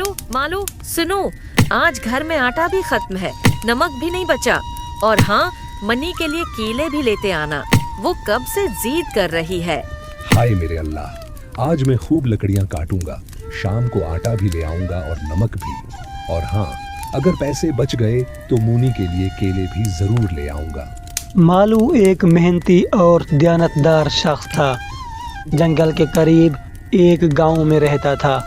मालू मालू सुनो, आज घर में आटा भी खत्म है, नमक भी नहीं बचा। और हाँ, मनी के लिए केले भी लेते आना, वो कब से जिद कर रही है। हाय मेरे अल्लाह, आज मैं खूब लकड़ियां काटूंगा, शाम को आटा भी ले आऊंगा और नमक भी। और हाँ, अगर पैसे बच गए तो मुनी के लिए केले भी जरूर ले आऊंगा। मालू एक मेहनती और दयानतदार शख्स था। जंगल के करीब एक गांव में रहता था।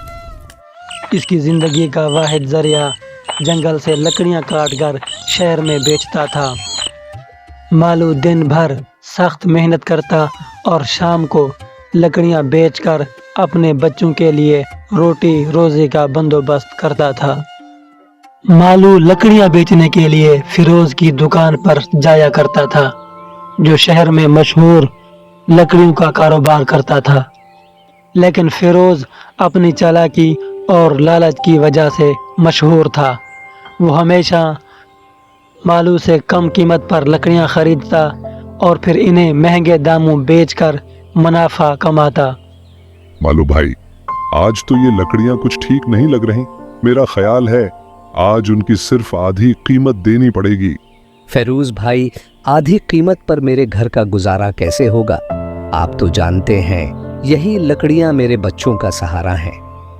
इसकी ज़िंदगी का वाहिद ज़रिया जंगल से लकड़ियां काटकर शहर में बेचता था। मालू दिन भर सख्त मेहनत करता और शाम को लकड़ियां बेचकर अपने बच्चों के लिए रोटी रोज़ी का बंदोबस्त करता था। मालू लकड़ियां बेचने के लिए फिरोज की दुकान पर जाया करता था, जो शहर में मशहूर लकड़ियों का कारोबार करता था। लेकिन फिरोज अपनी चालाकी और लालच की वजह से मशहूर था। वो हमेशा मालू से कम कीमत पर लकड़ियां खरीदता और फिर इन्हें महंगे दामों बेचकर मुनाफा कमाता। मालू भाई, आज तो ये लकड़ियां कुछ ठीक नहीं लग रही। मेरा ख्याल है आज उनकी सिर्फ आधी कीमत देनी पड़ेगी। फेरूज भाई, आधी कीमत पर मेरे घर का गुजारा कैसे होगा? आप तो जानते हैं यही लकड़ियां मेरे बच्चों का सहारा हैं।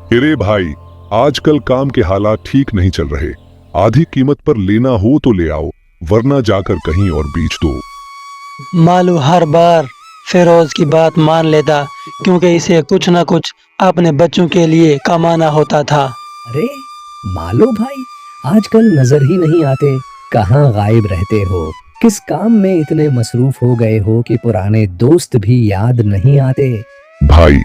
अरे भाई, आजकल काम के हालात ठीक नहीं चल रहे। आधी कीमत पर लेना हो तो ले आओ, वरना जाकर कहीं और बेच दो। मालू हर बार फिरोज की बात मान लेता, क्योंकि इसे कुछ न कुछ अपने बच्चों के लिए कमाना होता था। अरे मालो भाई, आजकल नजर ही नहीं आते, कहाँ गायब रहते हो? किस काम में इतने मसरूफ हो गए हो कि पुराने दोस्त भी याद नहीं आते? भाई,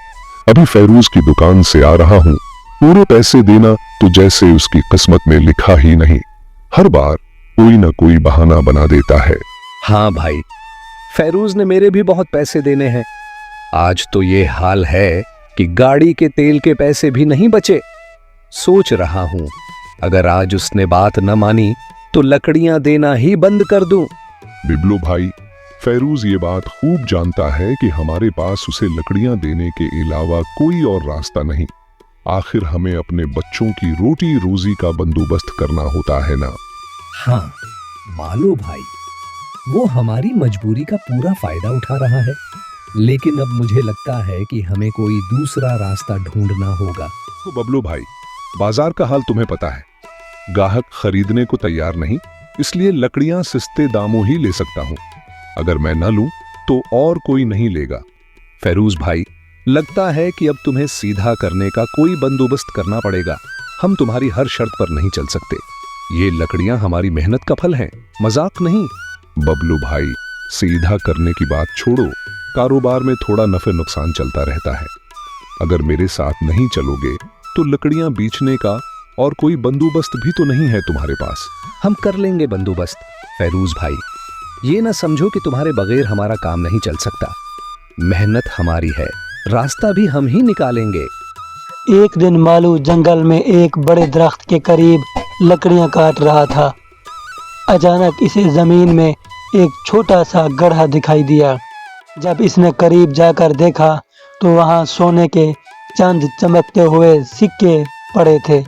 अभी फैरूज की दुकान से आ रहा हूँ। पूरे पैसे देना तो जैसे उसकी किस्मत में लिखा ही नहीं। हर बार कोई न कोई बहाना बना देता है। हाँ भाई, फैरूज ने मेरे भी बहुत पैसे देने हैं। आज तो ये हाल है कि गाड़ी के तेल के पैसे भी नहीं बचे। सोच रहा हूँ अगर आज उसने बात न मानी तो लकड़ियां देना ही बंद कर दूं। बिबलू भाई, फैरूज ये बात खूब जानता है कि हमारे पास उसे लकड़ियां देने के अलावा कोई और रास्ता नहीं। आखिर हमें अपने बच्चों की रोटी रोजी का बंदोबस्त करना होता है ना। हाँ मालो भाई, वो हमारी मजबूरी का पूरा फायदा उठा रहा है, लेकिन अब मुझे लगता है कि हमें कोई दूसरा रास्ता ढूंढना होगा। तो बबलू भाई, बाजार का हाल तुम्हें पता है, गाहक खरीदने को तैयार नहीं, इसलिए लकड़ियां सस्ते दामों ही ले सकता हूं। अगर मैं न लूं तो और कोई नहीं लेगा। फैरूज भाई, लगता है कि अब तुम्हें सीधा करने का कोई बंदोबस्त करना पड़ेगा। हम तुम्हारी हर शर्त पर नहीं चल सकते। ये लकड़ियां हमारी मेहनत का फल हैं, मजाक नहीं। बबलू भाई, सीधा करने की बात छोड़ो, कारोबार में थोड़ा नफे नुकसान चलता रहता है। अगर मेरे साथ नहीं चलोगे तो लकड़ियां बेचने का और कोई बंदोबस्त भी तो नहीं है तुम्हारे पास। हम कर लेंगे बंदोबस्त। फैरूज भाई, ये ना समझो कि तुम्हारे बगैर हमारा काम नहीं चल सकता। मेहनत हमारी है, रास्ता भी हम ही निकालेंगे। एक दिन मालू जंगल में एक बड़े दरख्त के करीब लकड़ियां काट रहा था। अचानक इसे जमीन में एक छोटा सा गड्ढा दिखाई दिया। जब इसने करीब जाकर देखा तो वहां सोने के चंद चमकते हुए सिक्के पड़े थे।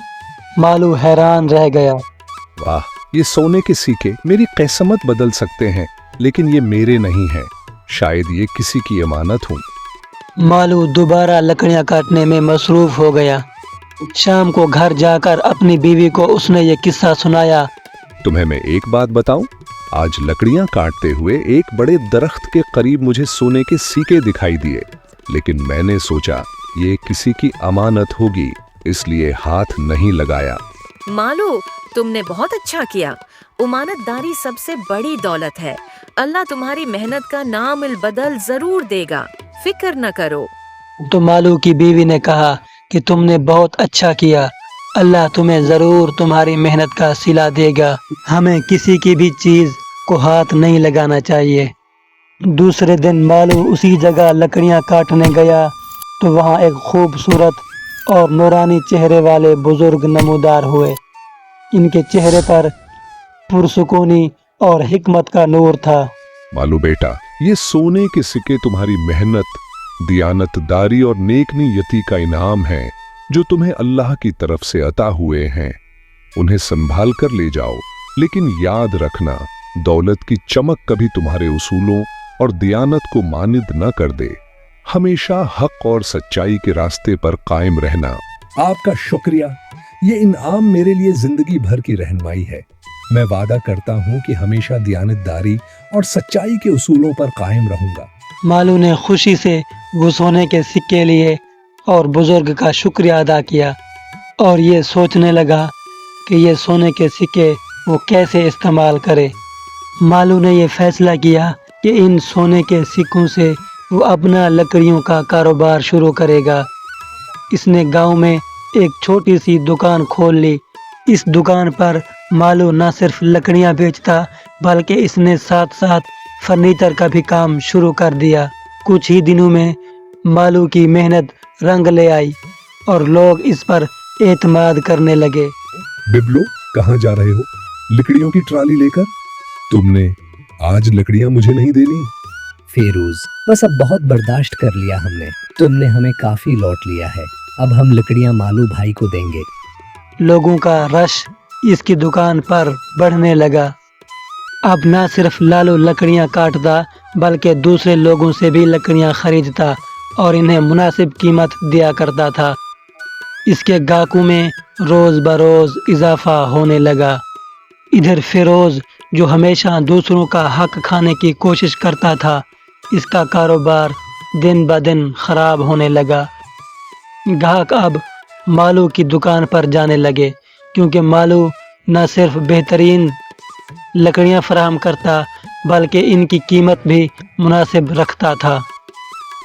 मालू हैरान रह गया। वाह, ये सोने के सिक्के मेरी किस्मत बदल सकते हैं, लेकिन ये मेरे नहीं हैं। शायद ये किसी की अमानत हो। मालू दोबारा लकड़ियां काटने में मसरूफ हो गया। शाम को घर जाकर अपनी बीवी को उसने ये किस्सा सुनाया। तुम्हें मैं एक बात बताऊं, आज लकड़ियां काटते हुए एक बड़े दरख्त के करीब मुझे सोने के सिक्के दिखाई दिए, लेकिन मैंने सोचा ये किसी की अमानत होगी, इसलिए हाथ नहीं लगाया। मालू, तुमने बहुत अच्छा किया। उमानतदारी सबसे बड़ी दौलत है। अल्लाह तुम्हारी मेहनत का नामिल बदल जरूर देगा, फिक्र न करो। तो मालू की बीवी ने कहा कि तुमने बहुत अच्छा किया, अल्लाह तुम्हें जरूर तुम्हारी मेहनत का सिला देगा। हमें किसी की भी चीज को हाथ नहीं लगाना चाहिए। दूसरे दिन मालू उसी जगह लकड़ियां काटने गया तो वहां एक खूबसूरत और नूरानी चेहरे वाले बुजुर्ग नमूदार हुए। इनके चेहरे पर पुरसुकूनी और हिकमत का नूर था। मालू बेटा, ये सोने के सिक्के तुम्हारी मेहनत, दियानतदारी और नेक नीयती का इनाम है। जो तुम्हें अल्लाह की तरफ से अता हुए हैं उन्हें संभाल कर ले जाओ, लेकिन याद रखना दौलत की चमक कभी तुम्हारे उसूलों और दियानत को मानिद न कर दे। हमेशा हक और सच्चाई के रास्ते पर कायम रहना। आपका शुक्रिया, ये इनाम मेरे लिए जिंदगी भर की रहनुमाई है। मैं वादा करता हूँ कि हमेशा दियानतदारी और सच्चाई के उसूलों पर कायम रहूंगा। मालू ने खुशी से वो सोने के सिक्के लिए और बुजुर्ग का शुक्रिया अदा किया और ये सोचने लगा कि ये सोने के सिक्के वो कैसे इस्तेमाल करे। मालू ने ये फैसला किया कि इन सोने के सिक्कों से वो अपना लकड़ियों का कारोबार शुरू करेगा। इसने गांव में एक छोटी सी दुकान खोल ली। इस दुकान पर मालू न सिर्फ लकड़ियां बेचता बल्कि इसने साथ साथ फर्नीचर का भी काम शुरू कर दिया। कुछ ही दिनों में मालू की मेहनत रंग ले आई और लोग इस पर एतमाद करने लगे। बिबलो, कहाँ जा रहे हो? लकड़ियों की ट्राली लेकर? तुमने आज लकड़ियां मुझे नहीं देनी? फेरूज, बस अब बहुत बर्दाश्त कर लिया हमने। तुमने हमें काफी लौट लिया है। अब हम लकड़ियां मालू भाई को देंगे। लोगों का रश इसकी दुकान पर बढ़ने लगा। अब न सिर्फ लालू लकड़ियां काटता बल्कि दूसरे लोगों से भी लकड़ियां खरीदता और इन्हें मुनासिब कीमत दिया करता था। इसके गाहकों में रोज बरोज इजाफा होने लगा। इधर फिरोज, जो हमेशा दूसरों का हक खाने की कोशिश करता था, इसका कारोबार दिन ब दिन खराब होने लगा। ग्राहक अब मालू की दुकान पर जाने लगे क्योंकि मालू न सिर्फ बेहतरीन लकड़ियां फराहम करता बल्कि इनकी कीमत भी मुनासिब रखता था।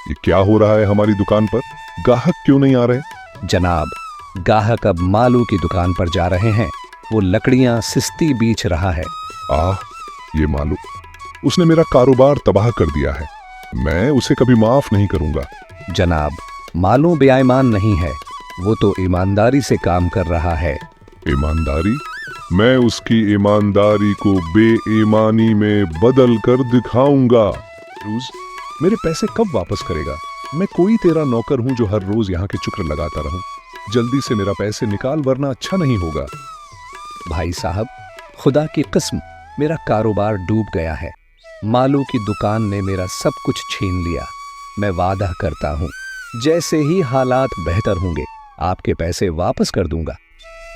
ये क्या हो रहा है हमारी दुकान पर? ग्राहक क्यों नहीं आ रहे? जनाब, गाहक अब मालू की दुकान पर जा रहे हैं। वो लकड़ियां सस्ती बेच रहा है। ये मालू, उसने मेरा कारोबार तबाह कर दिया है। मैं उसे कभी माफ नहीं करूंगा। जनाब, मालू बेईमान नहीं है, वो तो ईमानदारी से काम कर रहा है। ईमानदारी? मैं उसकी ईमानदारी को बेईमानी में बदल कर दिखाऊंगा। रोज, मेरे पैसे कब वापस करेगा? मैं कोई तेरा नौकर हूं जो हर रोज यहाँ के चुक्र लगाता रहूं। जल्दी से मेरा पैसे निकाल वरना अच्छा नहीं होगा। भाई साहब, खुदा की किस्म, मेरा कारोबार डूब गया है। मालू की दुकान ने मेरा सब कुछ छीन लिया। मैं वादा करता हूँ जैसे ही हालात बेहतर होंगे आपके पैसे वापस कर दूंगा।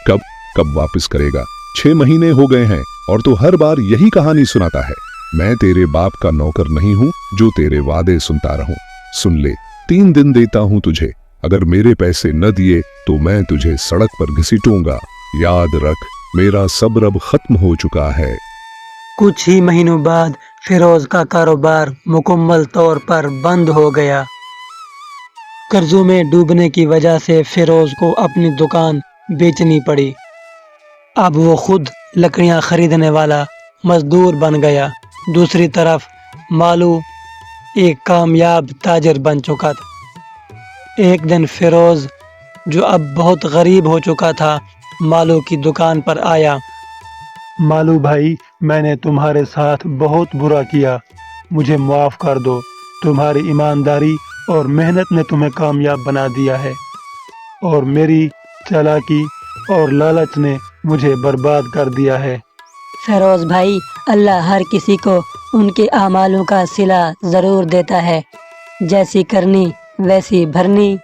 कब वापस करेगा? 6 महीने हो गए हैं और तू हर बार यही कहानी सुनाता है। मैं तेरे बाप का नौकर नहीं हूँ जो तेरे वादे सुनता रहूं। सुन ले, 3 दिन देता हूँ तुझे। अगर मेरे पैसे न दिए तो मैं तुझे सड़क पर घसीटूंगा। याद रख, मेरा सब्र अब खत्म हो चुका है। कुछ ही महीनों बाद फिरोज का कारोबार मुकम्मल तौर पर बंद हो गया। कर्जों में डूबने की वजह से फिरोज को अपनी दुकान बेचनी पड़ी। अब वो खुद लकड़ियां खरीदने वाला मजदूर बन गया। दूसरी तरफ मालू एक कामयाब ताजर बन चुका था। एक दिन फिरोज, जो अब बहुत गरीब हो चुका था, मालू की दुकान पर आया। मालू भाई, मैंने तुम्हारे साथ बहुत बुरा किया, मुझे माफ़ कर दो। तुम्हारी ईमानदारी और मेहनत ने तुम्हें कामयाब बना दिया है और मेरी चालाकी और लालच ने मुझे बर्बाद कर दिया है। फिरोज भाई, अल्लाह हर किसी को उनके आमालों का सिला ज़रूर देता है। जैसी करनी वैसी भरनी।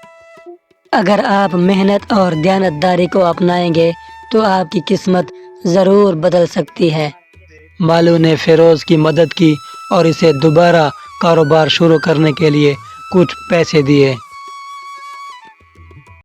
अगर आप मेहनत और दयानतदारी को अपनाएंगे तो आपकी किस्मत ज़रूर बदल सकती है। मालू ने फिरोज की मदद की और इसे दोबारा कारोबार शुरू करने के लिए कुछ पैसे दिए।